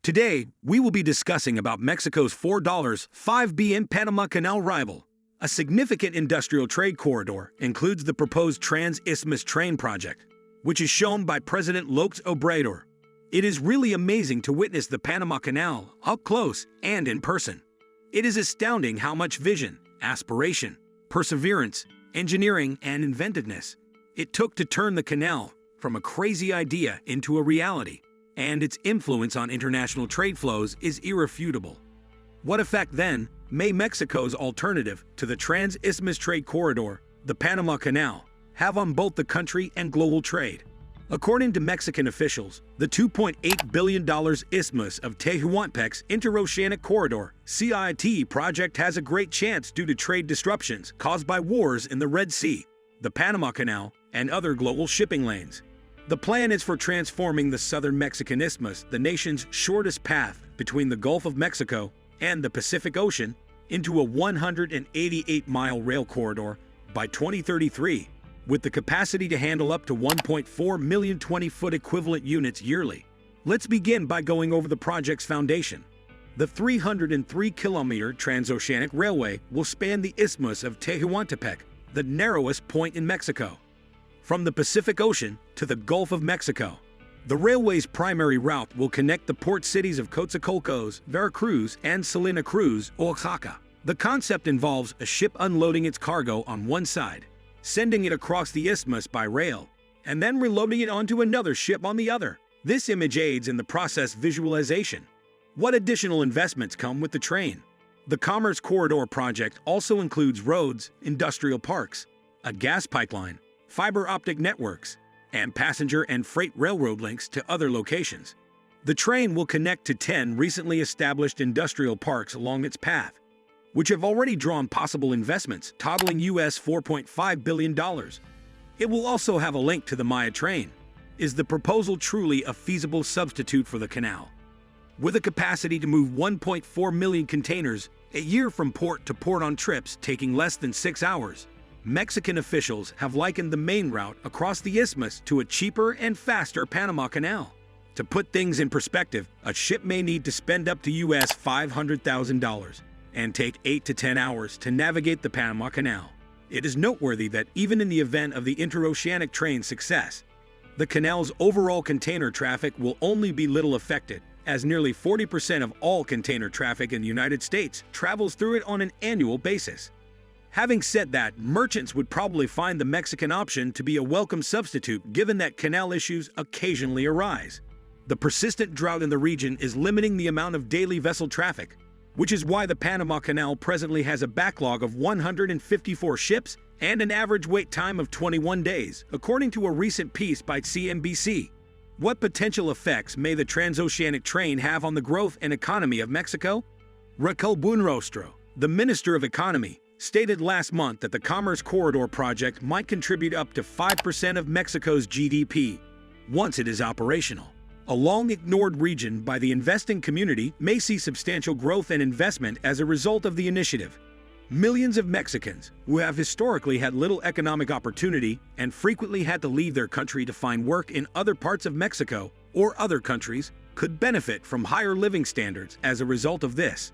Today, we will be discussing about Mexico's 4.5BN Panama Canal rival. A significant industrial trade corridor includes the proposed Trans-Isthmus Train Project, which is shown by President López Obrador. It is really amazing to witness the Panama Canal up close and in person. It is astounding how much vision, aspiration, perseverance, engineering, and inventiveness it took to turn the canal from a crazy idea into a reality, and its influence on international trade flows is irrefutable. What effect, then, may Mexico's alternative to the Trans-Isthmus Trade Corridor, the Panama Canal, have on both the country and global trade? According to Mexican officials, the $2.8 billion Isthmus of Tehuantepec's Interoceanic Corridor (CIT) project has a great chance due to trade disruptions caused by wars in the Red Sea, the Panama Canal, and other global shipping lanes. The plan is for transforming the southern Mexican Isthmus, the nation's shortest path between the Gulf of Mexico and the Pacific Ocean, into a 188-mile rail corridor by 2033, with the capacity to handle up to 1.4 million 20-foot equivalent units yearly. Let's begin by going over the project's foundation. The 303-kilometer Transoceanic Railway will span the Isthmus of Tehuantepec, the narrowest point in Mexico, from the Pacific Ocean to the Gulf of Mexico. The railway's primary route will connect the port cities of Coatzacoalcos, Veracruz, and Salina Cruz, Oaxaca. The concept involves a ship unloading its cargo on one side, sending it across the isthmus by rail, and then reloading it onto another ship on the other. This image aids in the process visualization. What additional investments come with the train? The Commerce Corridor project also includes roads, industrial parks, a gas pipeline, fiber optic networks, and passenger and freight railroad links to other locations. The train will connect to 10 recently established industrial parks along its path, which have already drawn possible investments totaling US $4.5 billion. It will also have a link to the Maya train. Is the proposal truly a feasible substitute for the canal? With a capacity to move 1.4 million containers a year from port to port on trips taking less than 6 hours, Mexican officials have likened the main route across the isthmus to a cheaper and faster Panama Canal. To put things in perspective, a ship may need to spend up to US $500,000 and take 8 to 10 hours to navigate the Panama Canal. It is noteworthy that even in the event of the Interoceanic train's success, the canal's overall container traffic will only be little affected, as nearly 40% of all container traffic in the United States travels through it on an annual basis. Having said that, merchants would probably find the Mexican option to be a welcome substitute given that canal issues occasionally arise. The persistent drought in the region is limiting the amount of daily vessel traffic, which is why the Panama Canal presently has a backlog of 154 ships and an average wait time of 21 days, according to a recent piece by CNBC. What potential effects may the transoceanic train have on the growth and economy of Mexico? Raquel Buenrostro, the Minister of Economy, stated last month that the Commerce Corridor project might contribute up to 5% of Mexico's GDP once it is operational. A long-ignored region by the investing community may see substantial growth and investment as a result of the initiative. Millions of Mexicans, who have historically had little economic opportunity and frequently had to leave their country to find work in other parts of Mexico or other countries, could benefit from higher living standards as a result of this.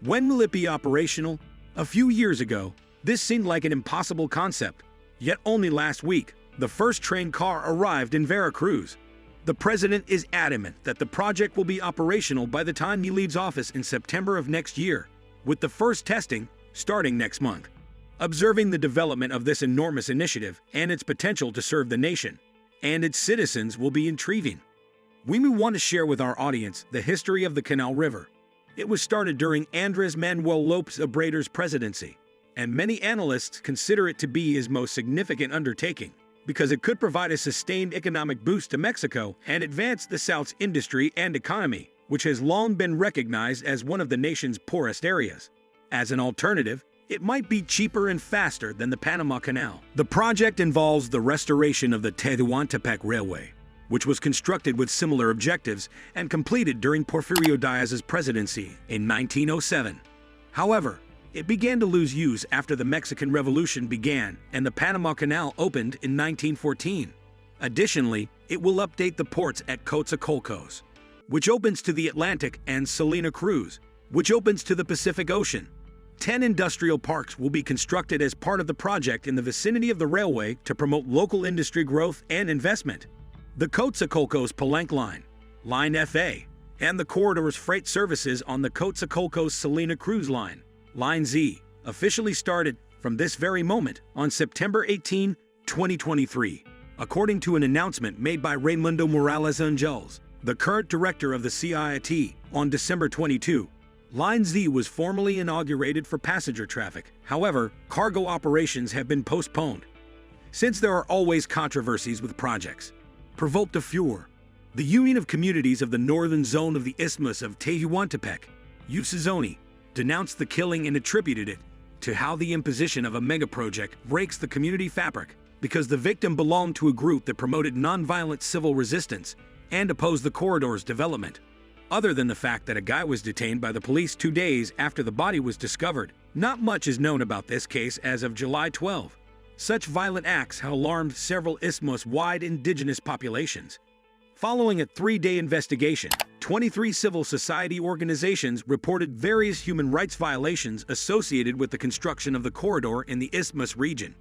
When will it be operational? A few years ago, this seemed like an impossible concept, yet only last week, the first train car arrived in Veracruz. The president is adamant that the project will be operational by the time he leaves office in September of next year, with the first testing starting next month. Observing the development of this enormous initiative and its potential to serve the nation and its citizens will be intriguing. We may want to share with our audience the history of the Canal River. It was started during Andrés Manuel López Obrador's presidency, and many analysts consider it to be his most significant undertaking, because it could provide a sustained economic boost to Mexico and advance the South's industry and economy, which has long been recognized as one of the nation's poorest areas. As an alternative, it might be cheaper and faster than the Panama Canal. The project involves the restoration of the Tehuantepec Railway, which was constructed with similar objectives and completed during Porfirio Díaz's presidency in 1907. However, it began to lose use after the Mexican Revolution began and the Panama Canal opened in 1914. Additionally, it will update the ports at Coatzacoalcos, which opens to the Atlantic, and Salina Cruz, which opens to the Pacific Ocean. 10 industrial parks will be constructed as part of the project in the vicinity of the railway to promote local industry growth and investment. The Coatzacoalcos Palenque Line, Line FA, and the corridor's freight services on the Coatzacoalcos Salina Cruz Line, Line Z, officially started from this very moment on September 18, 2023, according to an announcement made by Raimundo Morales Angels, the current director of the CIT, on December 22. Line Z was formally inaugurated for passenger traffic. However, cargo operations have been postponed. Since there are always controversies with projects, provoked a furor. The Union of Communities of the Northern Zone of the Isthmus of Tehuantepec, USAZONI, denounced the killing and attributed it to how the imposition of a megaproject breaks the community fabric, because the victim belonged to a group that promoted nonviolent civil resistance and opposed the corridor's development. Other than the fact that a guy was detained by the police 2 days after the body was discovered, not much is known about this case as of July 12. Such violent acts have alarmed several isthmus-wide indigenous populations. Following a 3-day investigation, 23 civil society organizations reported various human rights violations associated with the construction of the corridor in the Isthmus region.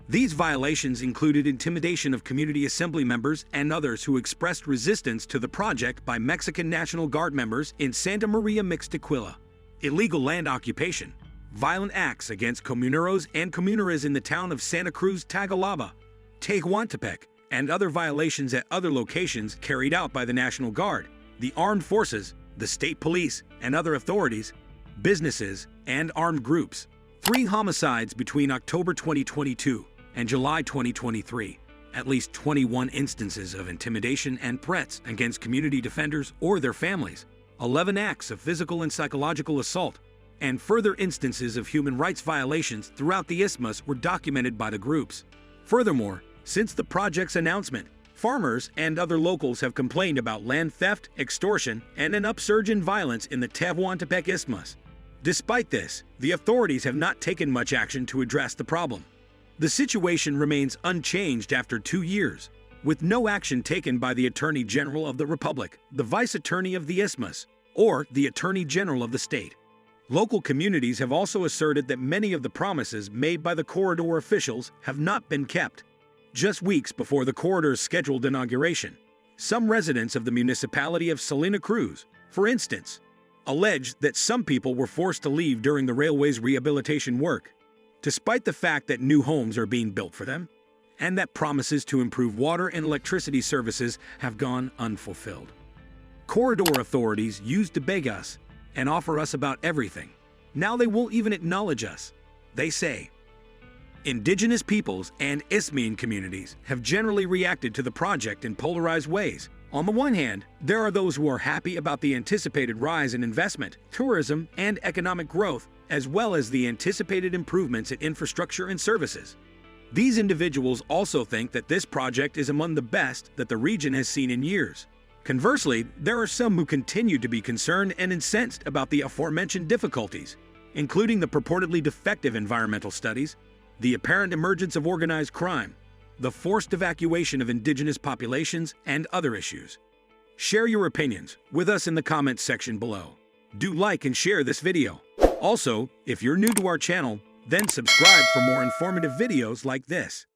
These violations included intimidation of community assembly members and others who expressed resistance to the project by Mexican National Guard members in Santa Maria Mixtequila, illegal land occupation, violent acts against comuneros and comuneras in the town of Santa Cruz Tagalaba, Tehuantepec, and other violations at other locations carried out by the National Guard, the armed forces, the state police, and other authorities, businesses, and armed groups. 3 homicides between October 2022 and July 2023, at least 21 instances of intimidation and threats against community defenders or their families, 11 acts of physical and psychological assault, and further instances of human rights violations throughout the isthmus were documented by the groups. Furthermore, since the project's announcement, farmers and other locals have complained about land theft, extortion, and an upsurge in violence in the Tehuantepec Isthmus. Despite this, the authorities have not taken much action to address the problem. The situation remains unchanged after 2 years, with no action taken by the Attorney General of the Republic, the Vice Attorney of the Isthmus, or the Attorney General of the state. Local communities have also asserted that many of the promises made by the corridor officials have not been kept. Just weeks before the corridor's scheduled inauguration, some residents of the municipality of Salina Cruz, for instance, alleged that some people were forced to leave during the railway's rehabilitation work, despite the fact that new homes are being built for them, and that promises to improve water and electricity services have gone unfulfilled. Corridor authorities used to beg us and offer us about everything. Now they won't even acknowledge us. They say, indigenous peoples and Isthmian communities have generally reacted to the project in polarized ways. On the one hand, there are those who are happy about the anticipated rise in investment, tourism, and economic growth, as well as the anticipated improvements in infrastructure and services. These individuals also think that this project is among the best that the region has seen in years. Conversely, there are some who continue to be concerned and incensed about the aforementioned difficulties, including the purportedly defective environmental studies, the apparent emergence of organized crime, the forced evacuation of indigenous populations, and other issues. Share your opinions with us in the comments section below. Do like and share this video. Also, if you're new to our channel, then subscribe for more informative videos like this.